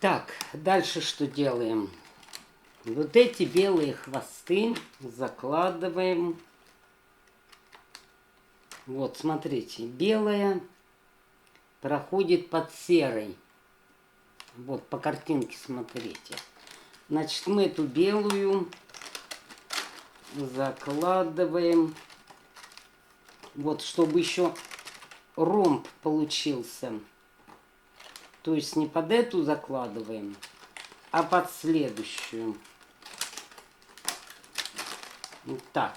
Так, дальше что делаем? Вот эти белые хвосты закладываем. Вот, смотрите, белая проходит под серой. Вот, по картинке смотрите. Значит, мы эту белую закладываем. Вот, чтобы еще ромб получился. То есть не под эту закладываем, а под следующую. Вот так.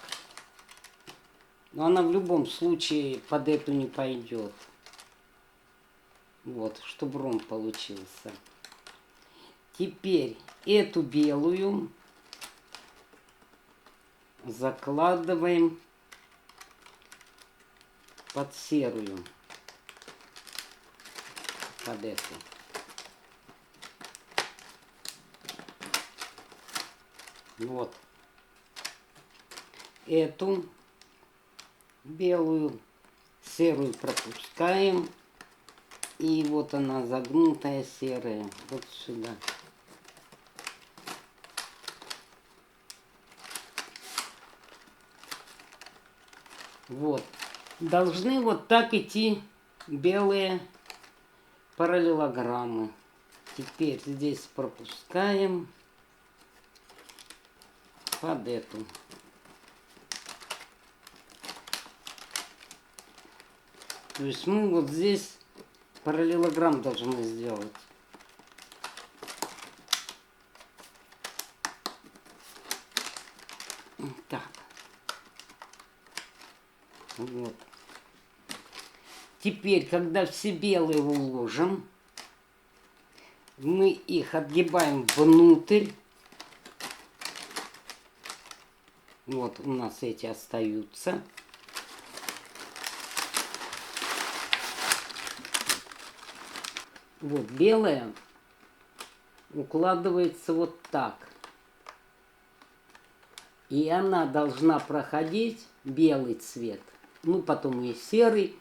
Но она в любом случае под эту не пойдет. Вот, чтобы ромб получился. Теперь эту белую закладываем под серую. Под эту. Вот. Эту белую, серую пропускаем. И вот она загнутая серая. Вот сюда. Вот. Должны вот так идти белые параллелограммы. Теперь здесь пропускаем под эту. То есть мы вот здесь параллелограмм должны сделать. Так. Вот. Теперь, когда все белые уложим, мы их отгибаем внутрь. Вот у нас эти остаются. Вот белая укладывается вот так. И она должна проходить белый цвет. Ну, потом и серый.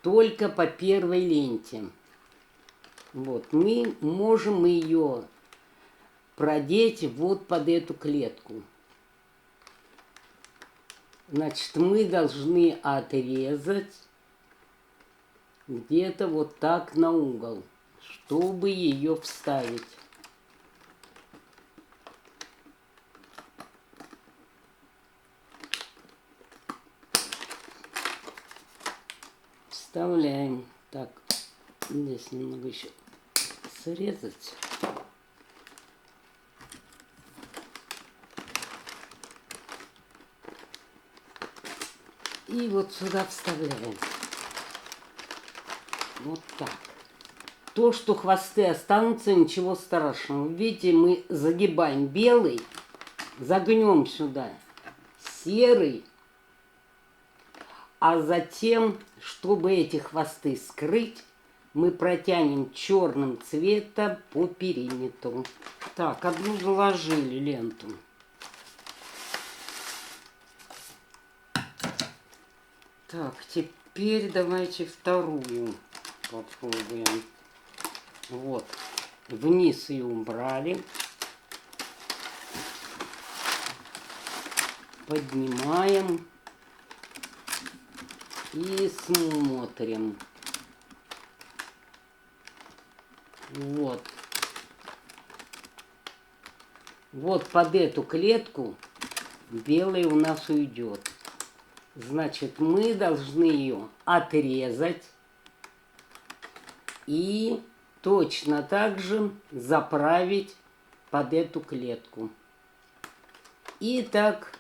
Только по первой ленте. Вот, мы можем ее продеть вот под эту клетку. Значит, мы должны отрезать где-то вот так на угол, чтобы ее вставить. Вставляем. Так, здесь немного еще срезать. И вот сюда вставляем. Вот так. То, что хвосты останутся, ничего страшного. Видите, мы загибаем белый, загнем сюда серый. А затем, чтобы эти хвосты скрыть, мы протянем черным цветом по периметру. Так, одну заложили ленту. Так, теперь давайте вторую попробуем. Вот, вниз ее убрали. Поднимаем. И смотрим. Вот. Вот под эту клетку белый у нас уйдет. Значит, мы должны ее отрезать и точно так же заправить под эту клетку. И так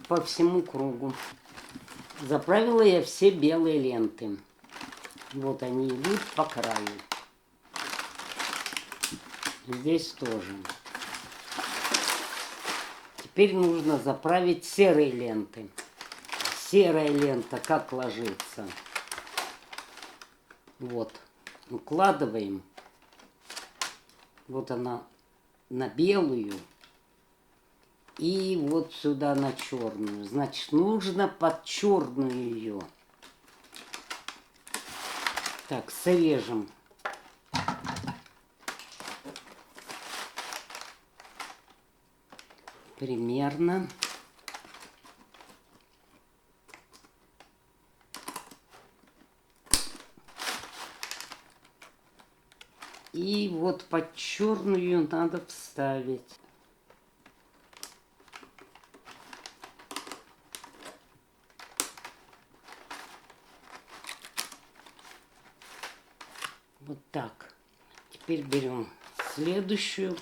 по всему кругу. Заправила я все белые ленты. Вот они идут по краю. Здесь тоже. Теперь нужно заправить серые ленты. Серая лента как ложится? Вот. Укладываем. Вот она на белую. И вот сюда на черную. Значит, нужно под черную ее. Так, срежем примерно. И вот под черную надо вставить. Вот так. Теперь берем следующую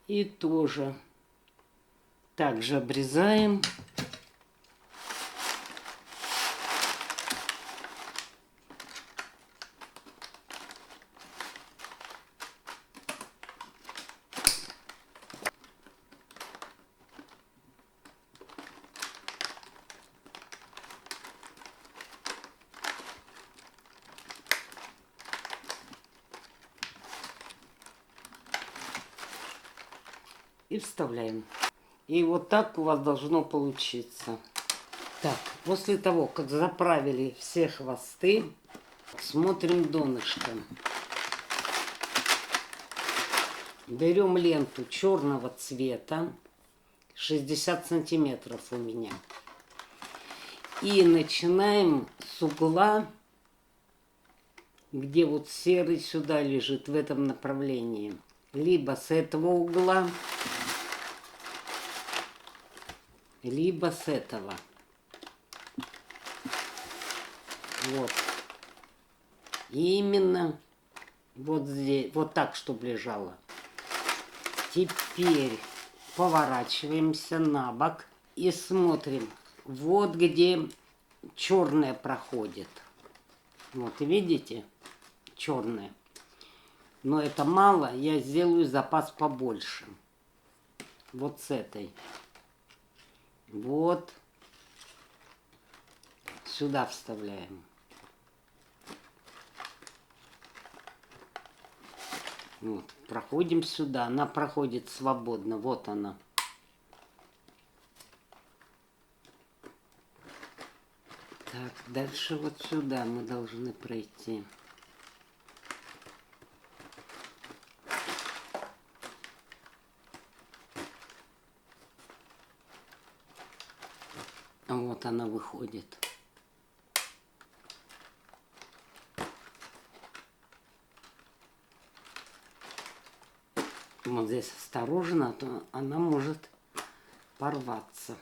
и тоже также обрезаем. И вставляем. И вот так у вас должно получиться. Так, после того, как заправили все хвосты, смотрим донышко. Берем ленту черного цвета, 60 сантиметров у меня. И начинаем с угла, где вот серый сюда лежит, в этом направлении. Либо с этого угла, либо с этого. Вот. И именно вот здесь, вот так, чтобы лежало. Теперь поворачиваемся на бок и смотрим. Вот где черное проходит. Вот, видите? Черное. Но это мало, я сделаю запас побольше. Вот с этой. Вот. Сюда вставляем. Вот. Проходим сюда. Она проходит свободно. Вот она. Так, дальше вот сюда мы должны пройти. Вот она выходит. Вот здесь осторожно, а то она может порваться.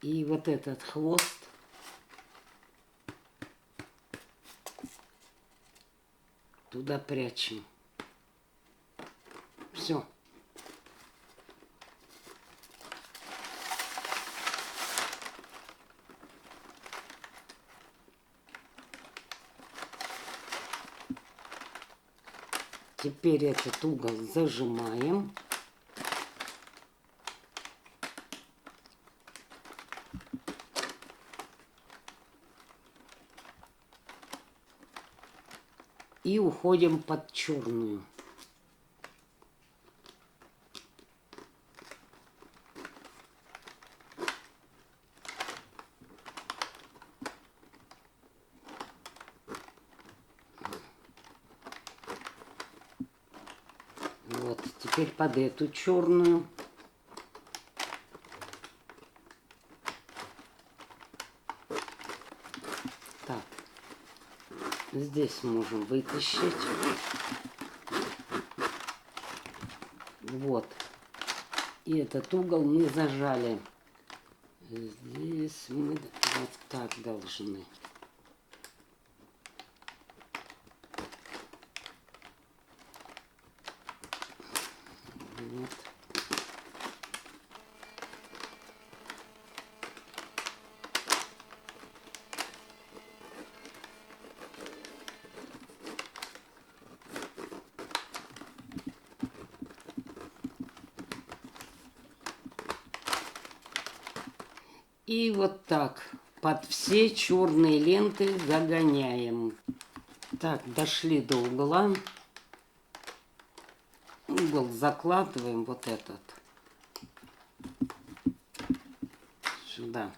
И вот этот хвост туда прячем. Все. Теперь этот угол зажимаем. И уходим под черную. Вот, теперь под эту черную. Так, здесь можем вытащить. Вот. И этот угол мы зажали. Здесь мы вот так должны. Вот. И вот так под все черные ленты загоняем. Так. Так, дошли до угла. Угол закладываем вот этот сюда.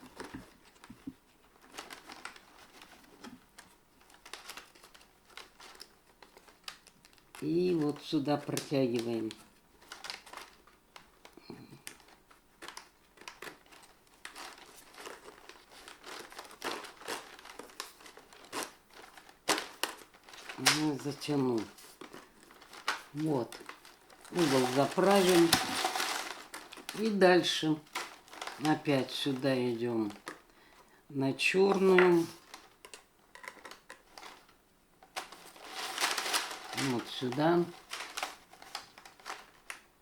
И вот сюда протягиваем. Ну, затянул. Вот. Угол заправим. И дальше опять сюда идем на черную. Вот сюда.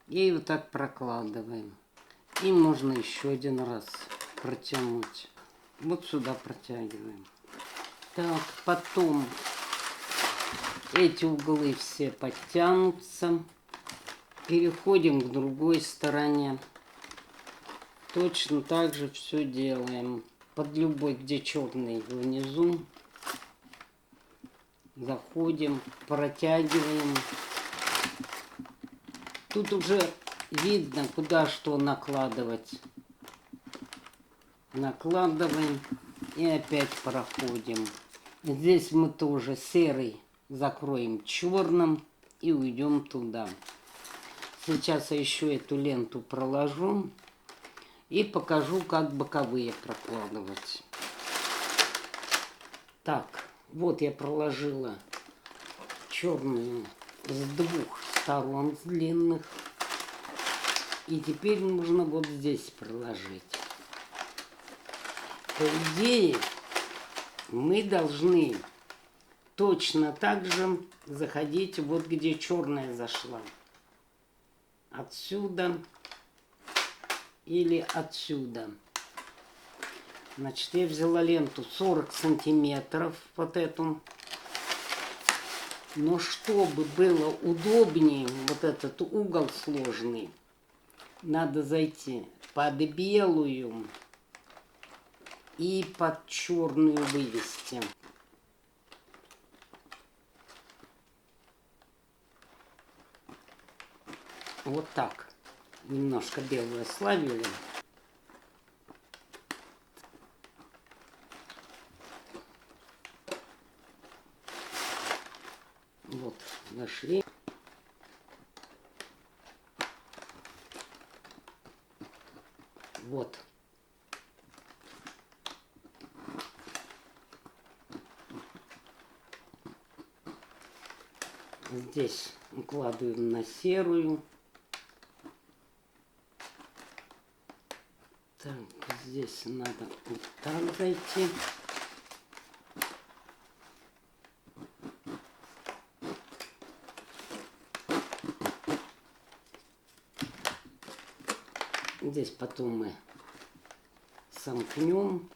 И вот так прокладываем. И можно еще один раз протянуть. Вот сюда протягиваем. Так, потом эти углы все подтянутся. Переходим к другой стороне. Точно так же все делаем. Под любой, где черный внизу. Заходим, протягиваем. Тут уже видно, куда что накладывать. Накладываем и опять проходим. Здесь мы тоже серый закроем черным и уйдем туда. Сейчас я еще эту ленту проложу и покажу, как боковые прокладывать. Так, вот я проложила черную с двух сторон длинных. И теперь нужно вот здесь проложить. По идее, мы должны точно так же заходить вот где черная зашла. Отсюда или отсюда. Значит, я взяла ленту 40 сантиметров, вот эту. Но чтобы было удобнее, вот этот угол сложный, надо зайти под белую и под черную вывести. Вот так. Немножко белую ослабили. Вот, нашли. Вот. Здесь укладываем на серую. Так, здесь надо вот так зайти. Здесь потом мы сомкнем.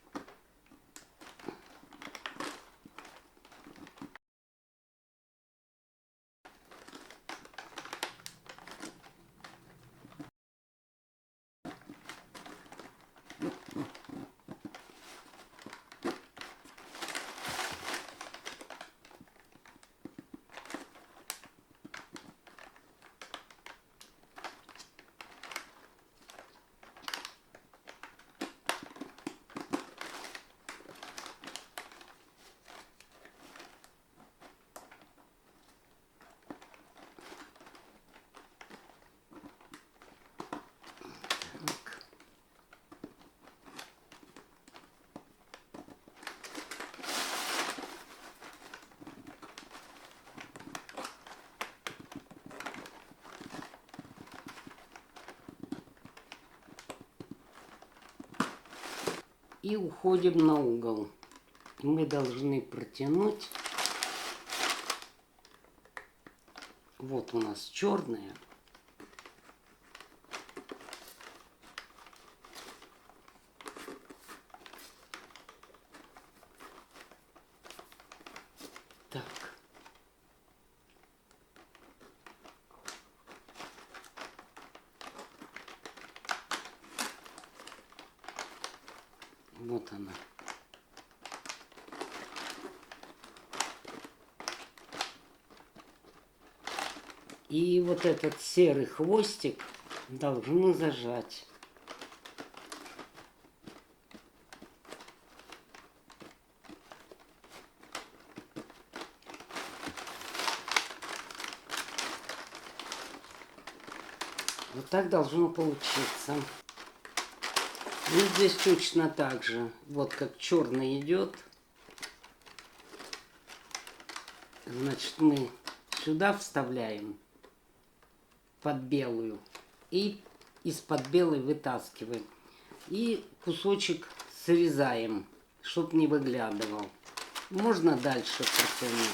И уходим на угол. Мы должны протянуть. Вот у нас черная. Так. Вот она. И вот этот серый хвостик должны зажать. Вот так должно получиться. И здесь точно так же. Вот как черный идет. Значит, мы сюда вставляем под белую. И из-под белой вытаскиваем. И кусочек срезаем, чтобы не выглядывал. Можно дальше протянуть.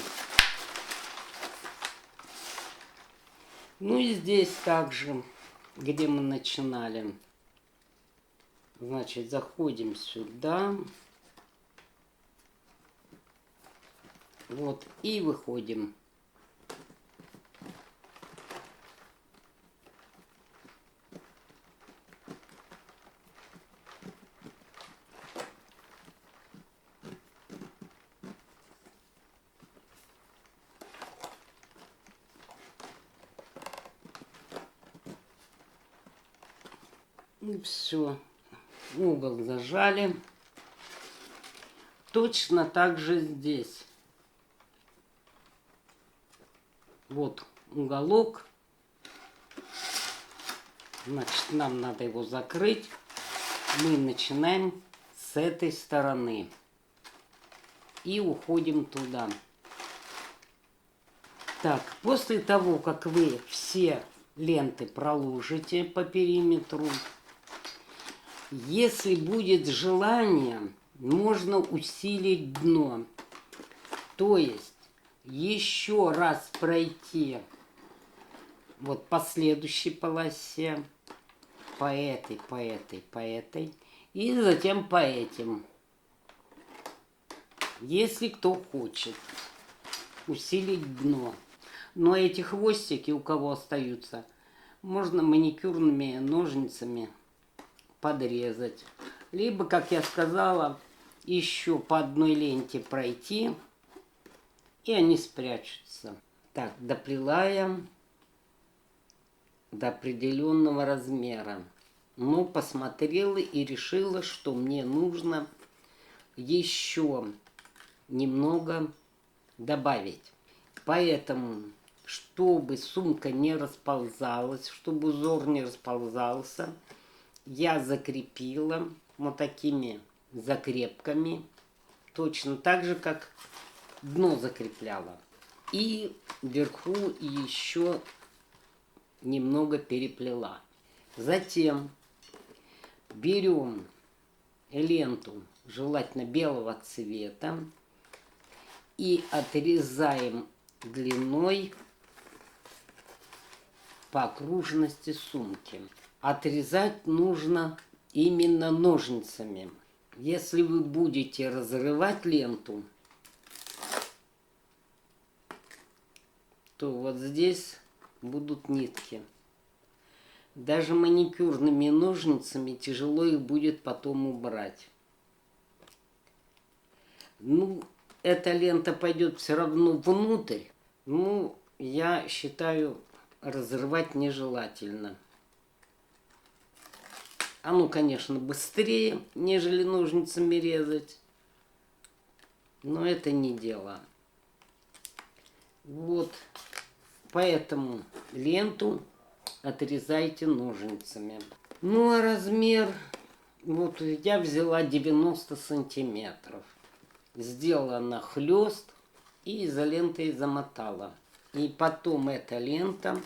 Ну и здесь также, где мы начинали. Значит, заходим сюда. Вот, и выходим. И все. Угол зажали. Точно так же здесь. Вот уголок. Значит, нам надо его закрыть. Мы начинаем с этой стороны. И уходим туда. Так, после того, как вы все ленты проложите по периметру, если будет желание, можно усилить дно. То есть еще раз пройти вот по следующей полосе, по этой, и затем по этим. Если кто хочет усилить дно. Но эти хвостики, у кого остаются, можно маникюрными ножницами подрезать. Либо, как я сказала, еще по одной ленте пройти, и они спрячутся. Так, доплела я до определенного размера. Но посмотрела и решила, что мне нужно еще немного добавить. Поэтому, чтобы сумка не расползалась, чтобы узор не расползался, я закрепила вот такими закрепками, точно так же, как дно закрепляла. И вверху еще немного переплела. Затем берем ленту, желательно белого цвета, и отрезаем длиной по окружности сумки. Отрезать нужно именно ножницами. Если вы будете разрывать ленту, то вот здесь будут нитки. Даже маникюрными ножницами тяжело их будет потом убрать. Ну, эта лента пойдет все равно внутрь. Ну, я считаю, разрывать нежелательно. Оно, конечно, быстрее, нежели ножницами резать. Но это не дело. Вот. Поэтому ленту отрезайте ножницами. Ну, а размер... Вот я взяла 90 сантиметров. Сделала нахлёст и изолентой замотала. И потом эта лента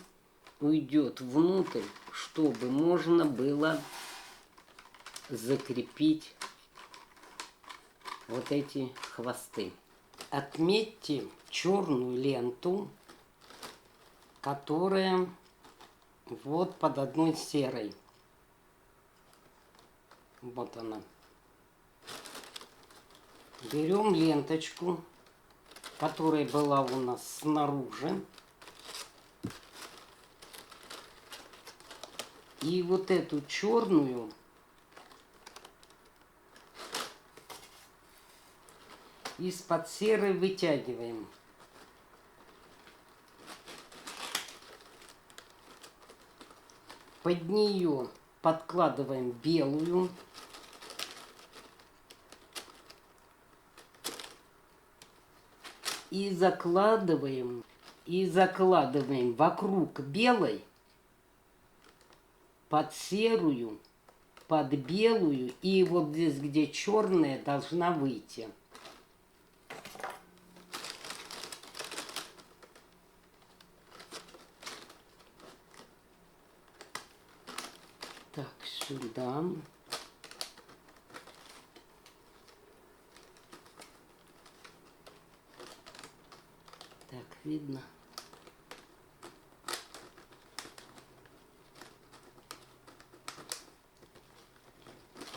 уйдет внутрь, чтобы можно было закрепить вот эти хвосты. Отметьте черную ленту, которая вот под одной серой. Вот она. Берем ленточку, которая была у нас снаружи. И вот эту черную из-под серой вытягиваем. Под нее подкладываем белую. И закладываем вокруг белой под серую, под белую. И вот здесь, где черная, должна выйти. Так, сюда. Так, видно.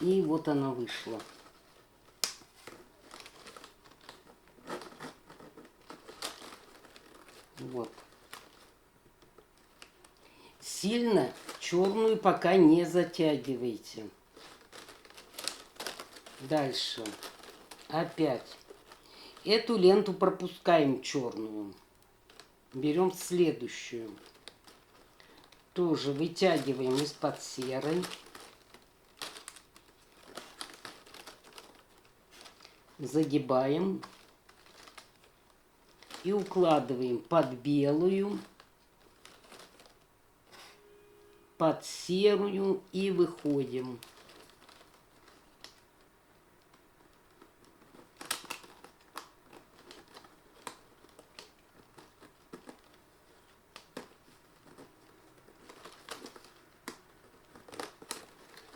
И вот она вышла. Вот. Сильно черную пока не затягивайте. Дальше. Опять. Эту ленту пропускаем черную. Берем следующую. Тоже вытягиваем из-под серой. Загибаем. И укладываем под белую, под серую и выходим.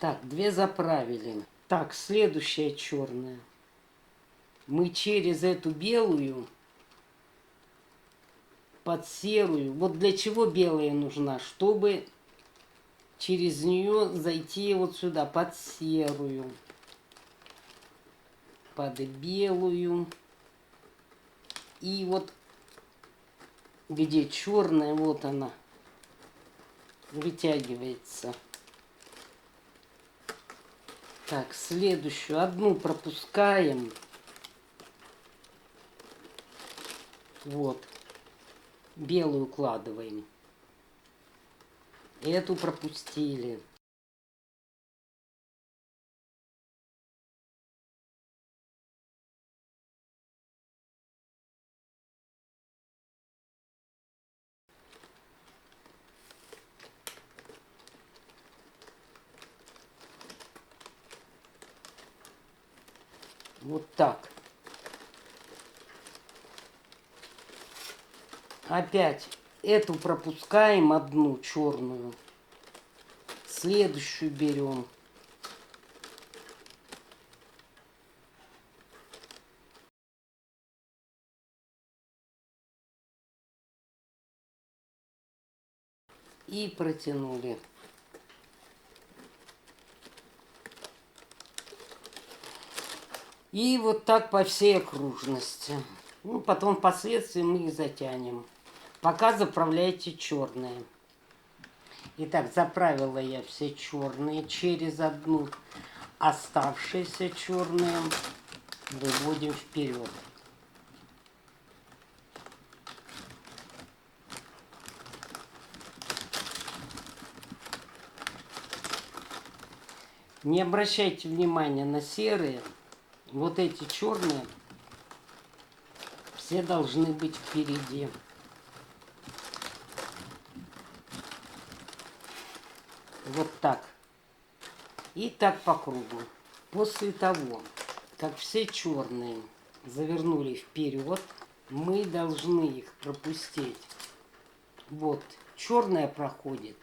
Так, две заправили. Так, следующая черная. Мы через эту белую под серую. Вот для чего белая нужна? Чтобы через нее зайти вот сюда, под серую, под белую. И вот где черная, вот она вытягивается. Так, следующую одну пропускаем. Вот. Белую укладываем. Эту пропустили. Вот так. Опять эту пропускаем, одну черную. Следующую берем. И протянули. И вот так по всей окружности. Ну, потом впоследствии мы их затянем. Пока заправляйте черные. Итак, заправила я все черные. Через одну оставшиеся черные выводим вперед. Не обращайте внимания на серые. Вот эти черные все должны быть впереди. Вот так. И так по кругу. После того, как все черные завернули вперед, мы должны их пропустить. Вот черная проходит.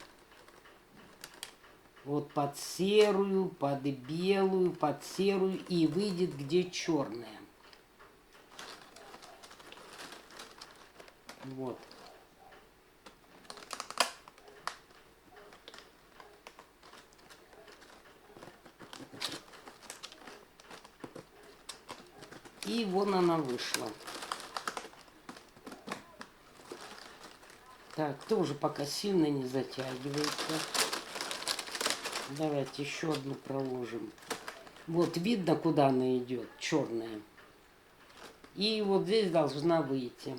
Вот под серую, под белую, под серую и выйдет где черная. Вот. И вон она вышла. Так, тоже пока сильно не затягивается. Давайте еще одну проложим. Вот видно, куда она идет, черная. И вот здесь должна выйти.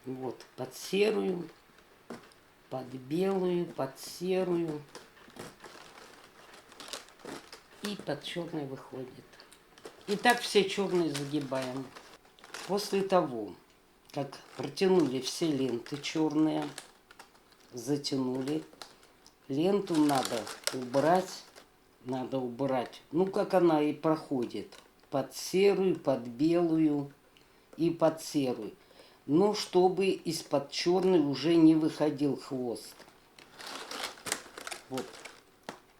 Вот, под серую, под белую, под серую. И под черный выходит. И так все черные загибаем. После того, как протянули все ленты черные, затянули, ленту надо убрать, ну как она и проходит, под серую, под белую и под серую. Но чтобы из-под черной уже не выходил хвост. Вот.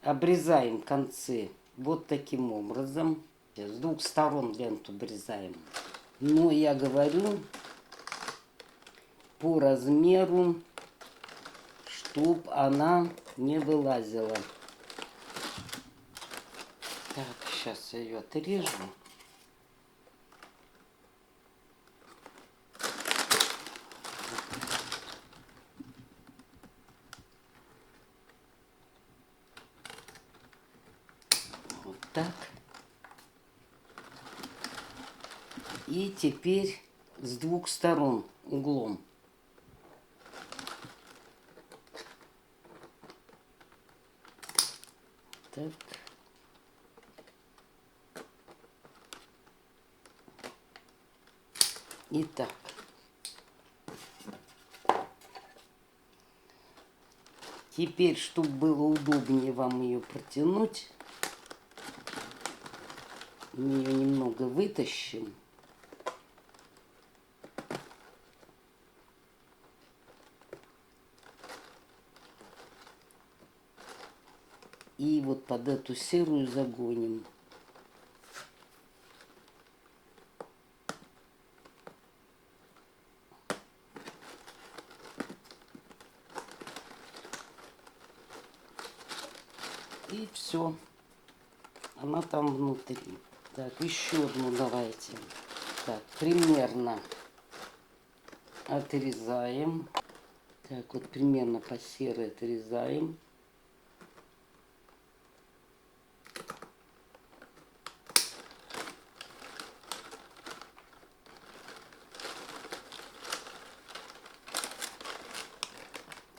Обрезаем концы вот таким образом. С двух сторон ленту обрезаем. Но я говорю по размеру, чтоб она не вылазила. Так, сейчас я ее отрежу. Вот так. И теперь с двух сторон углом. Так. Итак. Теперь, чтобы было удобнее вам ее протянуть, мы ее немного вытащим. И вот под эту серую загоним. И все. Она там внутри. Так, еще одну давайте. Так, примерно отрезаем. Так, вот примерно по серой отрезаем.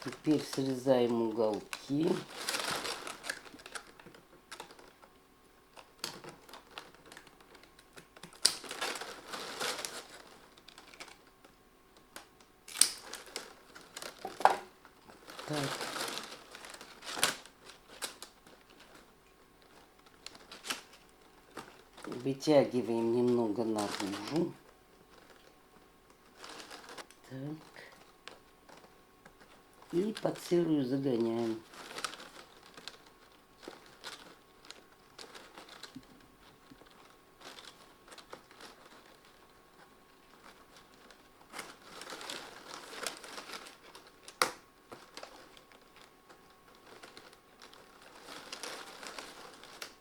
Теперь срезаем уголки. Так. Вытягиваем немного наружу. Так. И под серую загоняем.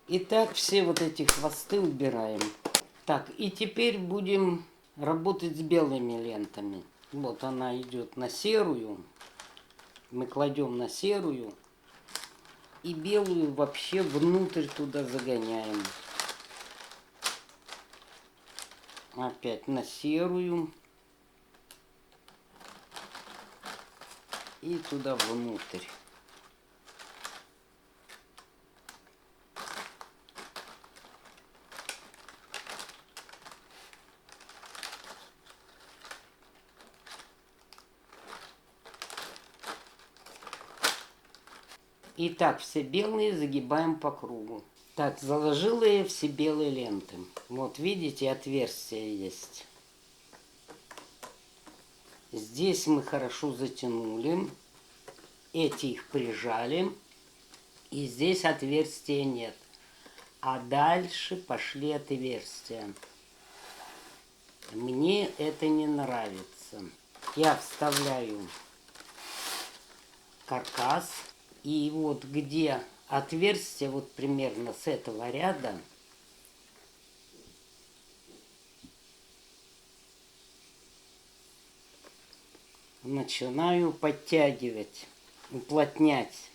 Итак, все вот эти хвосты убираем. Так, и теперь будем работать с белыми лентами. Вот она идет на серую. Мы кладем на серую. И белую вообще внутрь туда загоняем. Опять на серую. И туда внутрь. И так все белые загибаем по кругу. Так, заложила я все белые ленты. Вот видите, отверстие есть. Здесь мы хорошо затянули. Эти их прижали. И здесь отверстия нет. А дальше пошли отверстия. Мне это не нравится. Я вставляю каркас. И вот где отверстие, вот примерно с этого ряда, начинаю подтягивать, уплотнять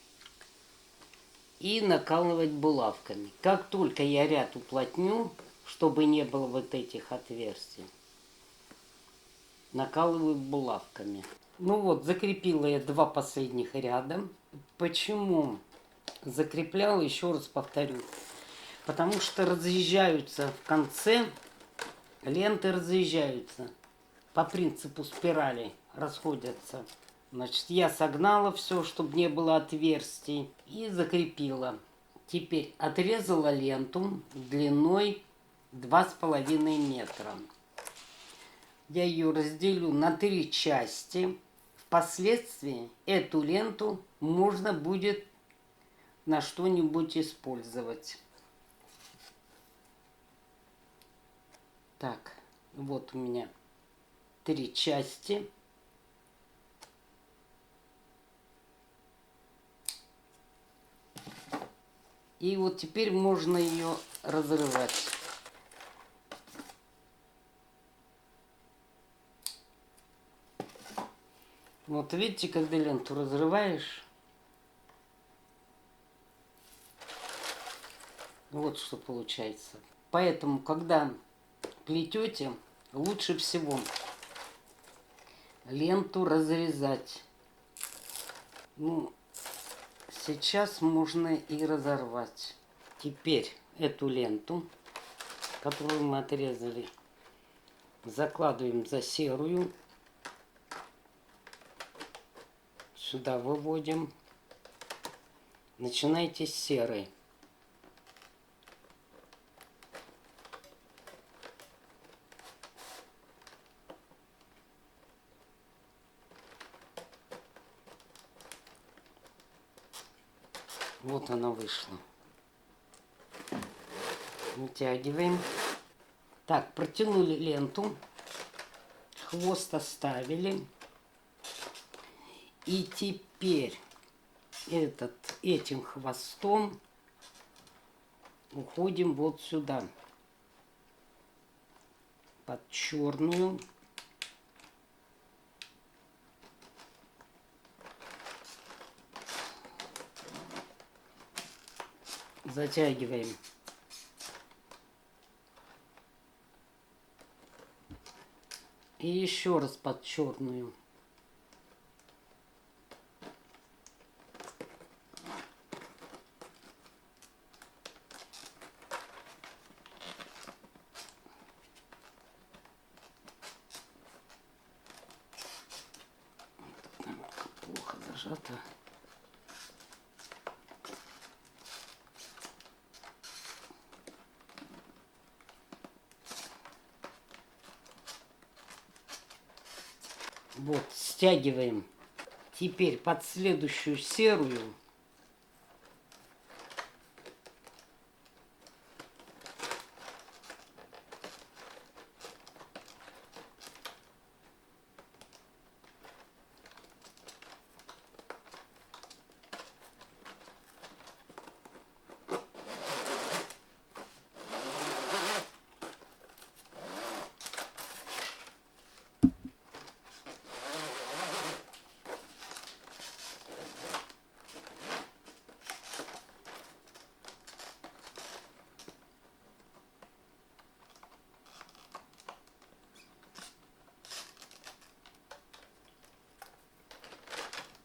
и накалывать булавками. Как только я ряд уплотню, чтобы не было вот этих отверстий, накалываю булавками. Ну вот, закрепила я 2 последних ряда. Почему закрепляла, еще раз повторю. Потому что разъезжаются в конце, ленты разъезжаются. По принципу спирали расходятся. Значит, я согнала все, чтобы не было отверстий, и закрепила. Теперь отрезала ленту длиной 2,5 метра. Я ее разделю на 3 части. Впоследствии эту ленту можно будет на что-нибудь использовать. Так, вот у меня 3 части. И вот теперь можно ее разрывать. Вот видите, когда ленту разрываешь, вот что получается. Поэтому, когда плетете, лучше всего ленту разрезать. Ну, сейчас можно и разорвать. Теперь эту ленту, которую мы отрезали, закладываем за серую. Сюда выводим. Начинайте с серой. Вот она вышла. Вытягиваем. Так, протянули ленту. Хвост оставили. И теперь этим хвостом уходим вот сюда. Под черную. Затягиваем. И еще раз под черную. Плохо зажато. Вот, стягиваем. Теперь под следующую серую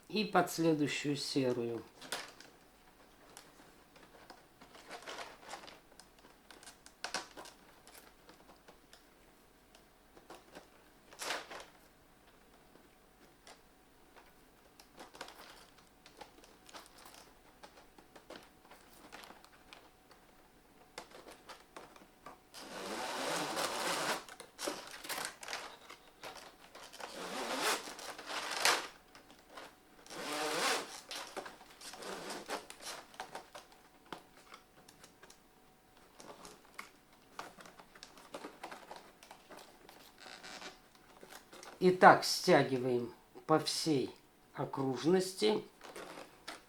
и под следующую серую. Итак, стягиваем по всей окружности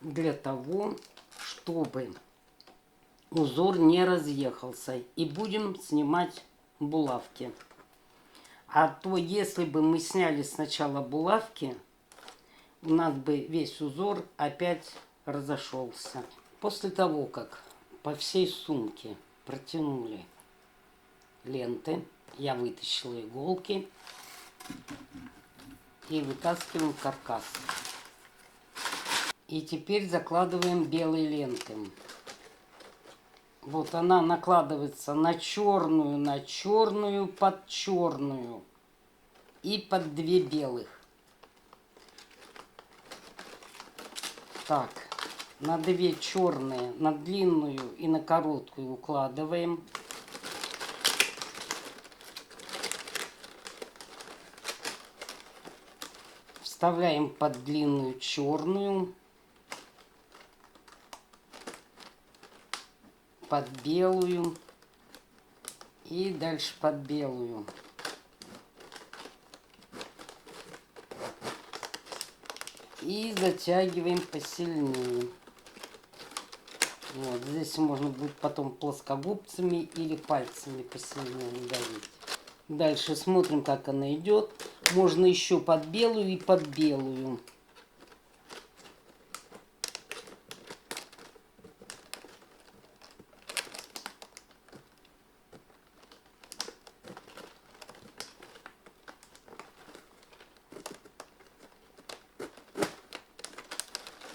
для того, чтобы узор не разъехался. И будем снимать булавки. А то, если бы мы сняли сначала булавки, у нас бы весь узор опять разошелся. После того, как по всей сумке протянули ленты, я вытащила иголки. И вытаскиваем каркас. И теперь закладываем белые ленты. Вот она накладывается на черную, под черную и под две белых. Так, на две черные, на длинную и на короткую укладываем. Вставляем под длинную черную, под белую и дальше под белую. И затягиваем посильнее. Вот, здесь можно будет потом плоскогубцами или пальцами посильнее давить. Дальше смотрим, как она идет. Можно еще под белую и под белую.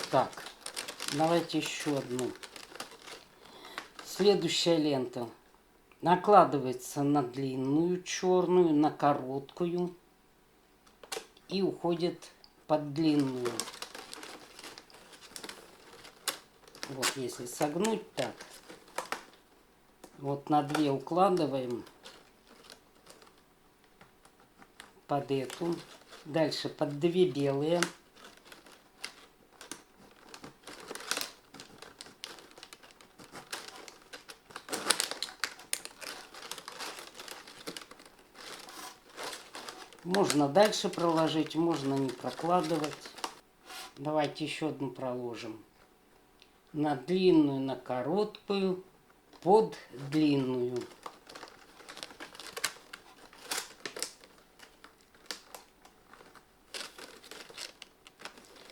Так, давайте еще одну. Следующая лента накладывается на длинную черную, на короткую и уходит под длинную. Вот если согнуть так, вот на две укладываем под эту, дальше под две белые. Можно дальше проложить, можно не прокладывать. Давайте еще одну проложим. На длинную, на короткую, под длинную.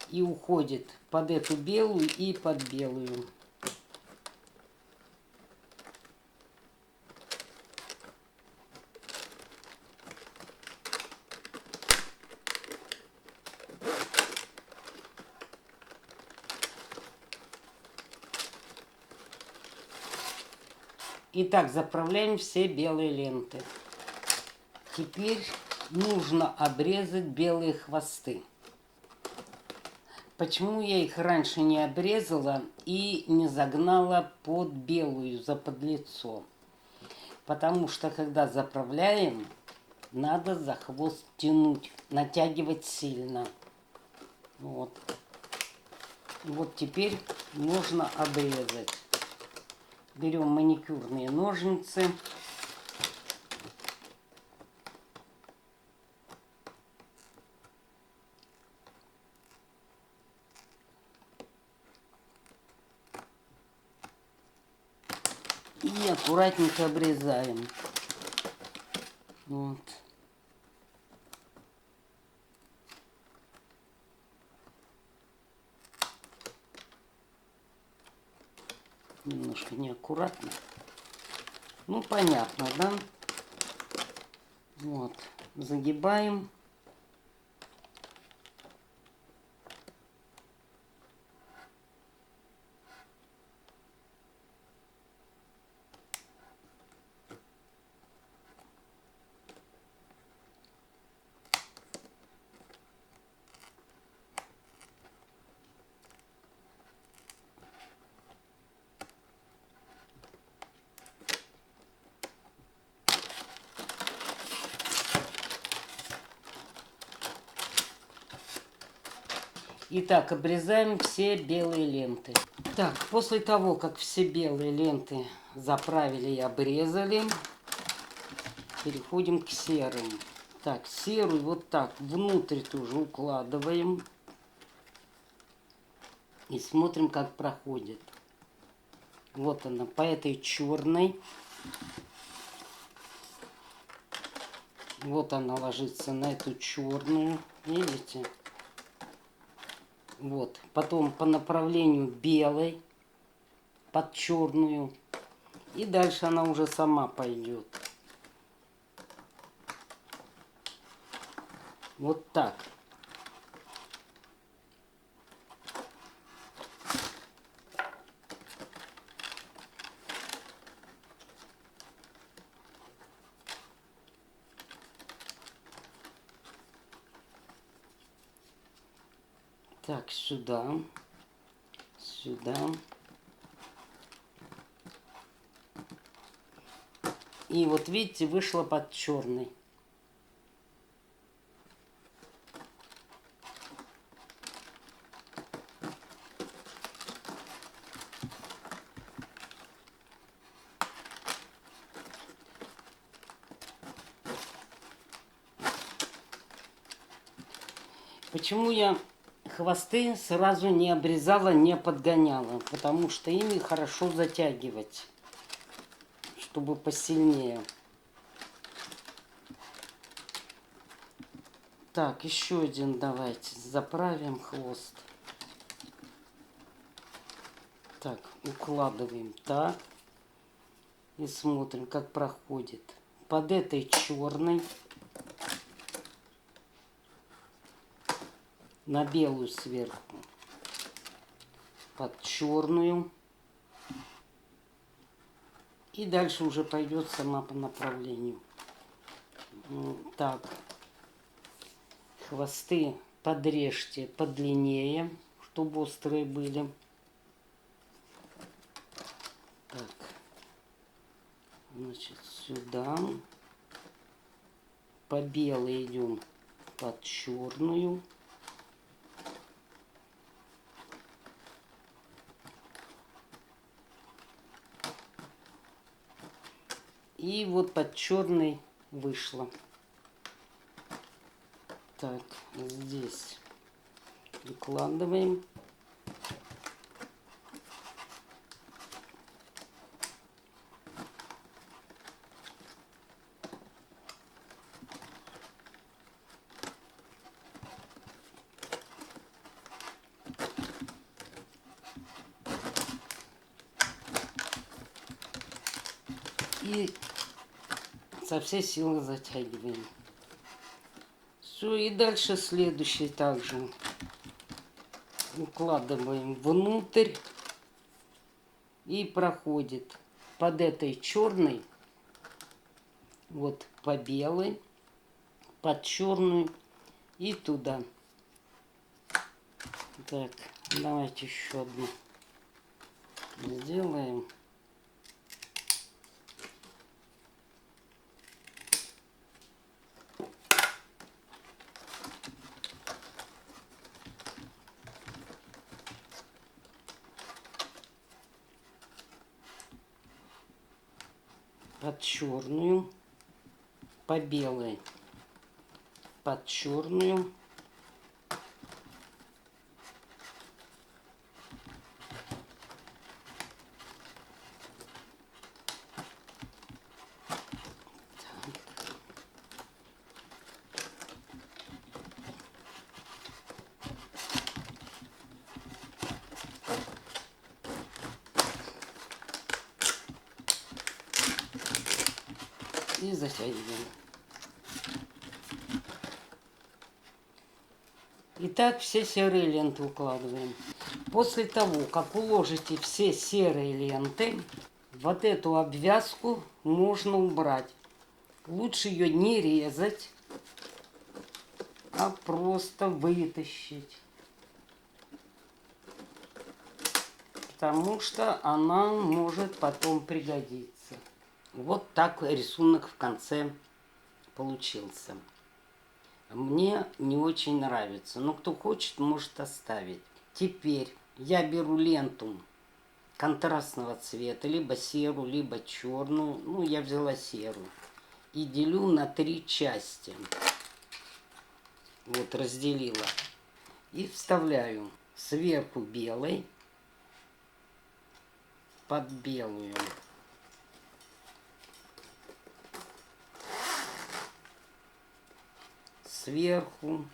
И уходит под эту белую и под белую. Итак, заправляем все белые ленты. Теперь нужно обрезать белые хвосты. Почему я их раньше не обрезала и не загнала под белую, за подлицо? Потому что, когда заправляем, надо за хвост тянуть, натягивать сильно. Вот. Вот теперь можно обрезать. Берем маникюрные ножницы. И аккуратненько обрезаем. Вот. Немножко неаккуратно. Ну, понятно, да? Вот. Загибаем. Итак, обрезаем все белые ленты. Так, после того, как все белые ленты заправили и обрезали, переходим к серым. Так, серую вот так внутрь тоже укладываем. И смотрим, как проходит. Вот она, по этой черной. Вот она ложится на эту черную. Видите? Вот. Потом по направлению белой под черную. И дальше она уже сама пойдет. Вот так. Так, сюда, сюда. И вот видите, вышло под черный. Почему я хвосты сразу не обрезала, не подгоняла? Потому что ими хорошо затягивать, чтобы посильнее. Так, еще один давайте заправим хвост. Так, укладываем так. И смотрим, как проходит. Под этой черной на белую сверху. Под черную. И дальше уже пойдет сама по направлению. Так. Хвосты подрежьте подлиннее, чтобы острые были. Так. Значит, сюда. По белой идем под черную. И вот под черный вышло. Так, здесь укладываем. И со всей силы затягиваем. Все, и дальше следующий также укладываем внутрь и проходит под этой черной, вот по белой, под черную и туда. Так, давайте еще одну сделаем. Под черную, по белой, под черную. И затягиваем. Итак, все серые ленты укладываем. После того, как уложите все серые ленты, вот эту обвязку можно убрать. Лучше ее не резать, а просто вытащить. Потому что она может потом пригодиться. Вот так рисунок в конце получился. Мне не очень нравится, но кто хочет, может оставить. Теперь я беру ленту контрастного цвета, либо серую, либо черную. Ну, я взяла серую. И делю на 3 части. Вот, разделила. И вставляю сверху белой под белую. Сверху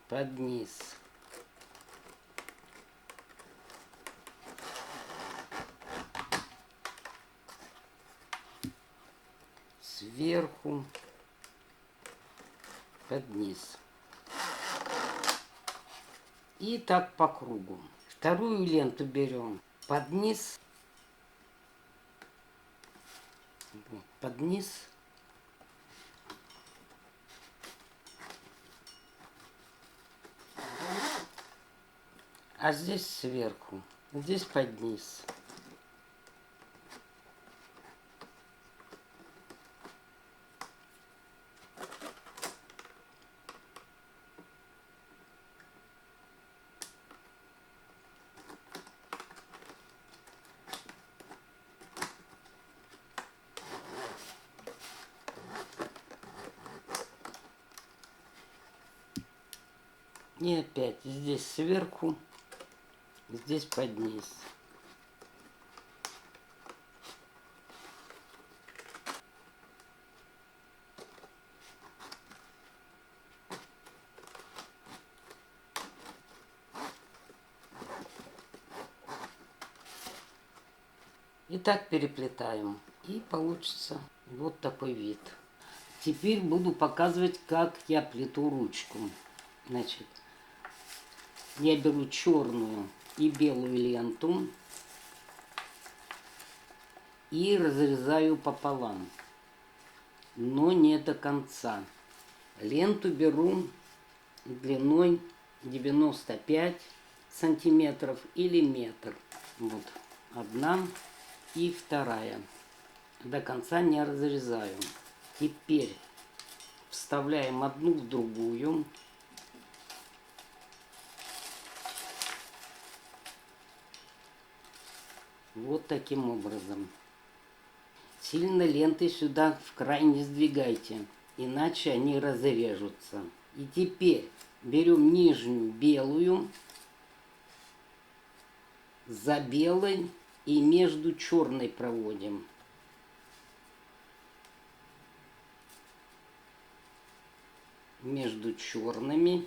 под низ. Сверху под низ. И так по кругу. Вторую ленту берем под низ. Вот, под низ. А здесь сверху. Здесь под низ. И опять здесь сверху, здесь под низ. И так переплетаем. И получится вот такой вид. Теперь буду показывать, как я плету ручку. Значит, я беру черную и белую ленту и разрезаю пополам, но не до конца. Ленту беру длиной 95 сантиметров или метр. Вот одна и вторая. До конца не разрезаю. Теперь вставляем одну в другую. Вот таким образом. Сильно ленты сюда в край не сдвигайте, иначе они разрежутся. И теперь берем нижнюю белую за белой и между черной проводим. Между черными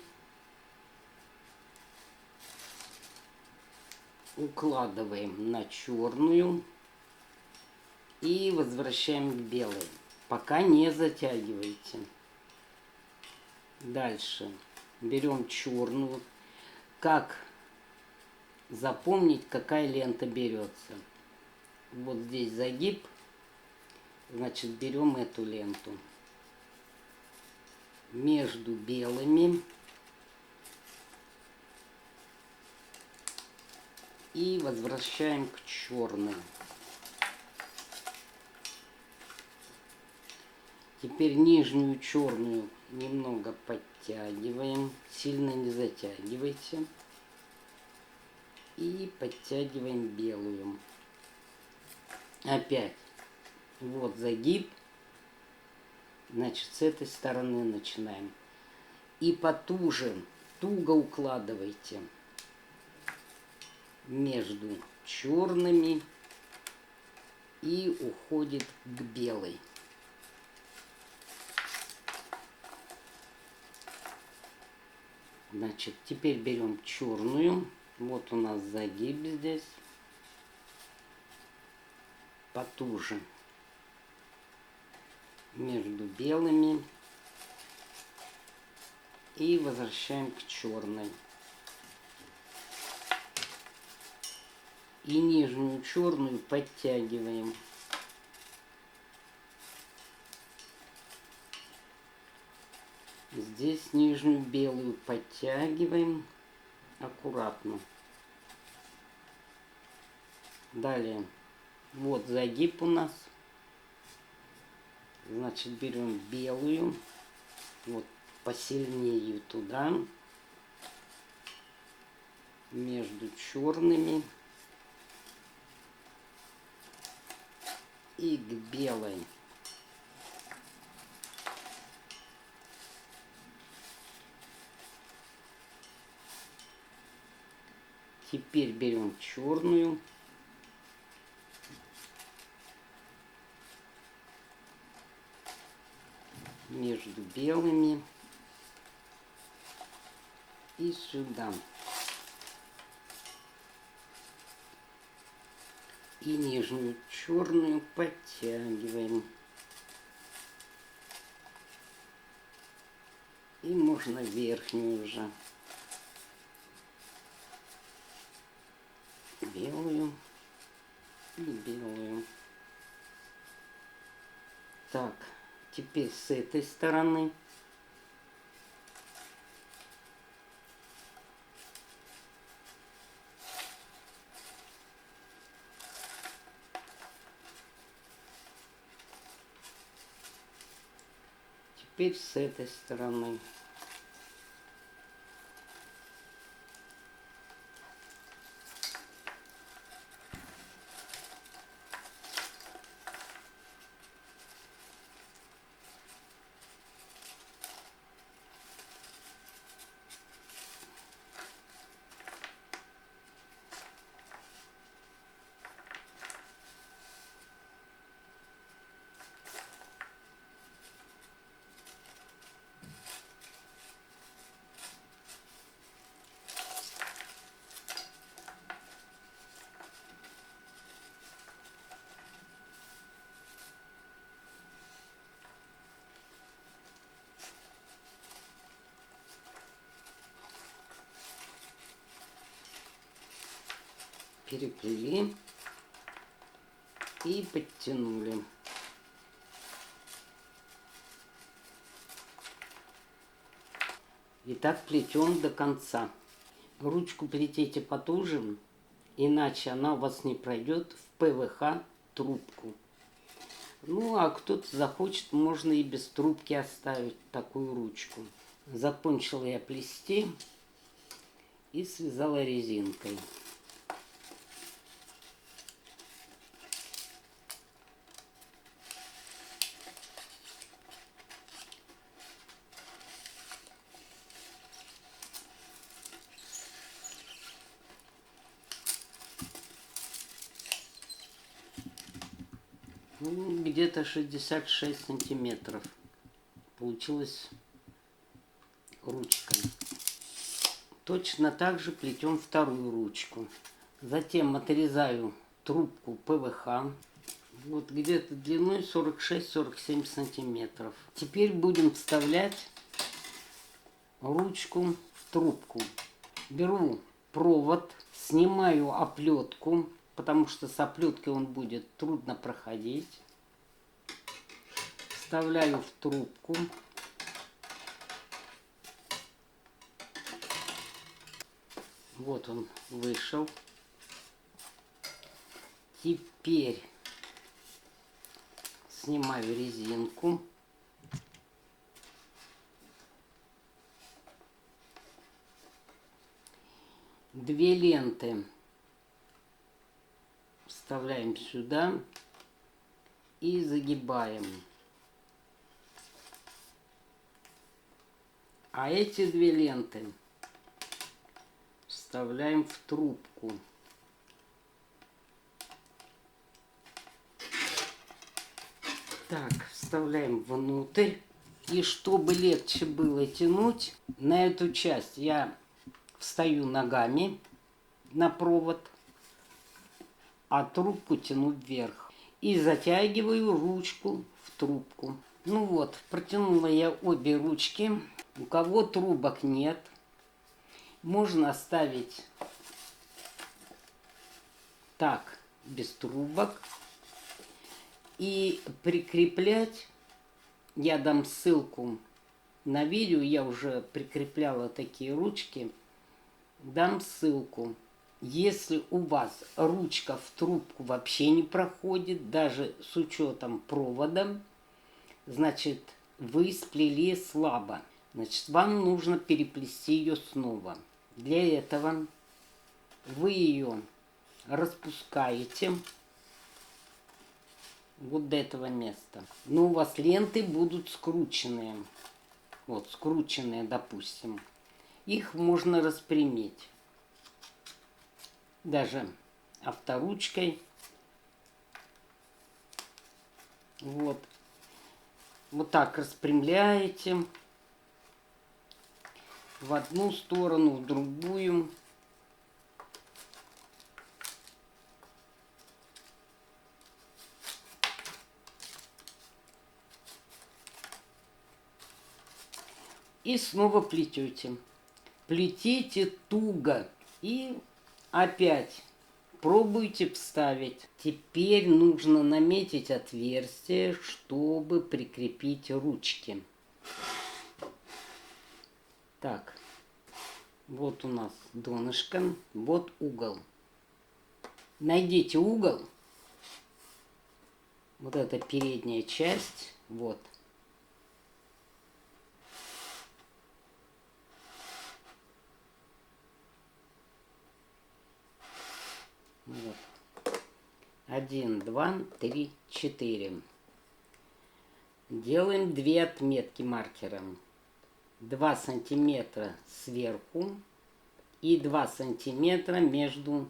укладываем на черную и возвращаем к белой. Пока не затягивайте. Дальше берем черную. Как запомнить, какая лента берется? Вот здесь загиб, значит, берем эту ленту между белыми и возвращаем к черной. Теперь нижнюю черную немного подтягиваем, сильно не затягивайте. И подтягиваем белую. Опять вот загиб, значит, с этой стороны начинаем. И потуже, туго укладывайте между черными и уходит к белой. Значит, теперь берем черную. Вот у нас загиб здесь. Потуже между белыми и возвращаем к черной. И нижнюю черную подтягиваем. Здесь нижнюю белую подтягиваем аккуратно. Далее, вот загиб у нас. Значит, берем белую, вот посильнее туда, между черными и к белой. Теперь берем черную. Между белыми и сюда. И нижнюю черную подтягиваем. И можно верхнюю уже. Белую и белую. Так, теперь с этой стороны. Теперь с этой стороны. Переплели и подтянули. И так плетем до конца. Ручку плетите потуже, иначе она у вас не пройдет в ПВХ трубку. Ну, а кто-то захочет, можно и без трубки оставить такую ручку. Закончила я плести и связала резинкой. Ну, где-то 66 сантиметров получилась ручка. Точно так же плетем вторую ручку. Затем отрезаю трубку ПВХ. Вот где-то длиной 46-47 сантиметров. Теперь будем вставлять ручку в трубку. Беру провод, снимаю оплетку, потому что с оплеткой он будет трудно проходить. Вставляю в трубку. Вот он вышел. Теперь снимаю резинку. Две ленты вставляем сюда и загибаем. А эти две ленты вставляем в трубку. Так, вставляем внутрь. И чтобы легче было тянуть, на эту часть я встаю ногами на провод, а трубку тяну вверх. И затягиваю ручку в трубку. Ну вот, протянула я обе ручки. У кого трубок нет, можно оставить так, без трубок. И прикреплять, я дам ссылку на видео, я уже прикрепляла такие ручки, дам ссылку. Если у вас ручка в трубку вообще не проходит, даже с учетом провода, значит, вы сплели слабо. Значит, вам нужно переплести ее снова. Для этого вы ее распускаете вот до этого места. Но у вас ленты будут скрученные. Вот, скрученные, допустим. Их можно распрямить. Даже авторучкой. Вот. Вот так распрямляете. В одну сторону, в другую. И снова плетете. Плетите туго. И опять пробуйте вставить. Теперь нужно наметить отверстие, чтобы прикрепить ручки. Так, вот у нас донышко, вот угол. Найдите угол. Вот эта передняя часть, вот. Вот. 1, 2, 3, 4. Делаем 2 отметки маркером. 2 сантиметра сверху и 2 сантиметра между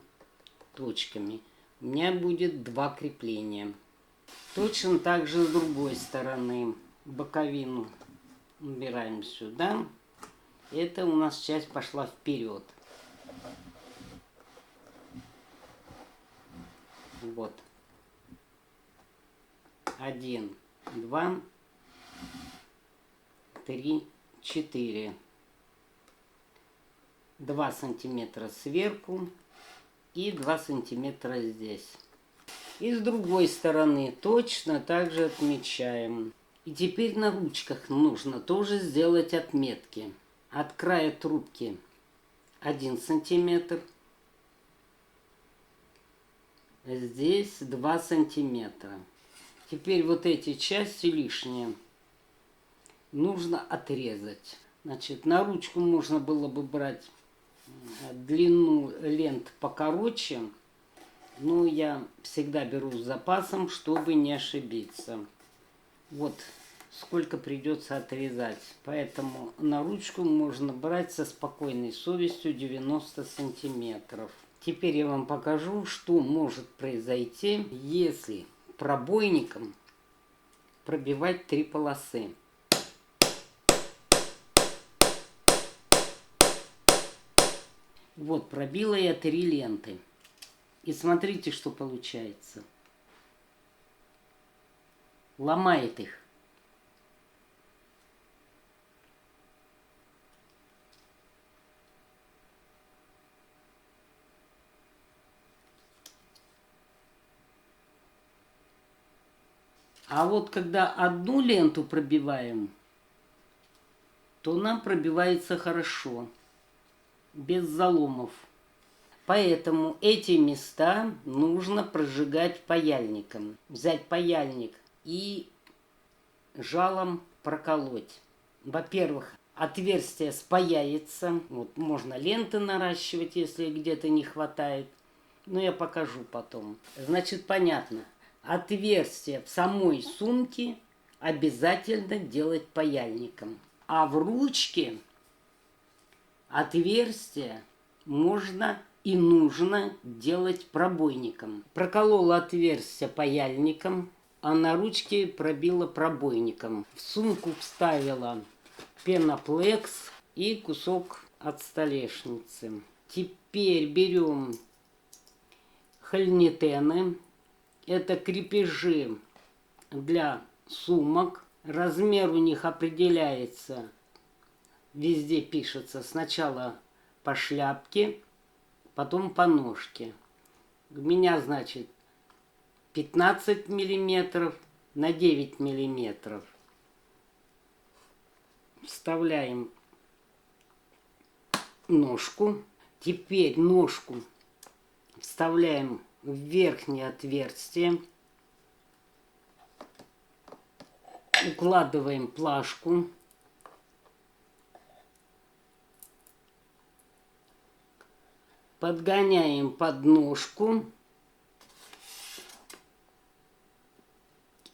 точками. У меня будет 2 крепления. Точно так же с другой стороны. Боковину убираем сюда. Это у нас часть пошла вперед. Вот. 1, 2, 3, 4. 2 сантиметра сверху и 2 сантиметра здесь. И с другой стороны точно так же отмечаем. И теперь на ручках нужно тоже сделать отметки. От края трубки 1 сантиметр. Здесь 2 сантиметра. Теперь вот эти части лишние нужно отрезать. Значит, на ручку можно было бы брать длину лент покороче, но я всегда беру с запасом, чтобы не ошибиться. Вот сколько придется отрезать. Поэтому на ручку можно брать со спокойной совестью 90 сантиметров. Теперь я вам покажу, что может произойти, если пробойником пробивать 3 полосы. Вот, пробила я 3 ленты. И смотрите, что получается. Ломает их. А вот когда одну ленту пробиваем, то нам пробивается хорошо, без заломов. Поэтому эти места нужно прожигать паяльником. Взять паяльник и жалом проколоть. Во-первых, отверстие спаяется. Вот, можно ленты наращивать, если где-то не хватает. Но я покажу потом. Значит, понятно. Отверстие в самой сумке обязательно делать паяльником. А в ручке отверстие можно и нужно делать пробойником. Проколола отверстие паяльником, а на ручке пробила пробойником. В сумку вставила пеноплекс и кусок от столешницы. Теперь берем хольнитены. Это крепежи для сумок. Размер у них определяется, везде пишется, сначала по шляпке, потом по ножке. У меня, значит, 15 миллиметров на 9 миллиметров. Вставляем ножку. Теперь ножку вставляем в верхнее отверстие. Укладываем плашку. Подгоняем подножку.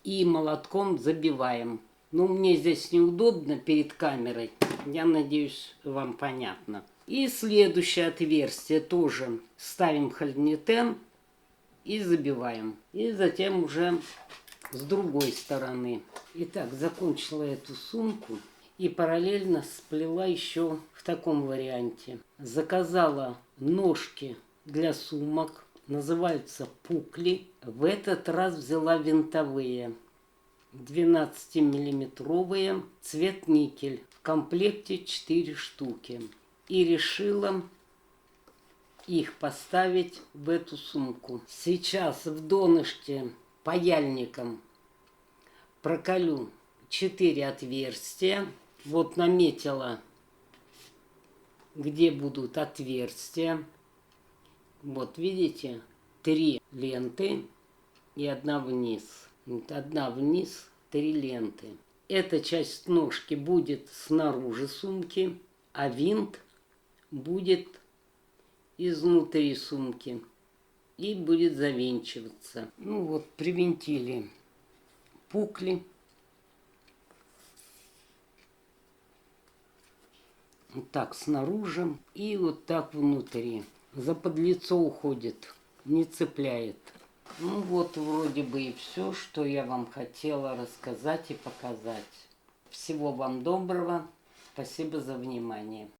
И молотком забиваем. Но мне здесь неудобно перед камерой. Я надеюсь, вам понятно. И следующее отверстие тоже ставим хольнитен и забиваем. И затем уже с другой стороны. Итак, закончила эту сумку и параллельно сплела еще в таком варианте. Заказала ножки для сумок, называются пукли. В этот раз взяла винтовые, 12-миллиметровые, цвет никель. В комплекте 4 штуки. И решила их поставить в эту сумку. Сейчас в донышке паяльником проколю 4 отверстия. Вот наметила, где будут отверстия. Вот видите, 3 ленты и 1 вниз. Вот 1 вниз, 3 ленты. Эта часть ножки будет снаружи сумки, а винт будет изнутри сумки и будет завинчиваться. Ну вот, привинтили пукли. Вот так снаружи и вот так внутри. За подлицо уходит, не цепляет. Ну вот вроде бы и все, что я вам хотела рассказать и показать. Всего вам доброго. Спасибо за внимание.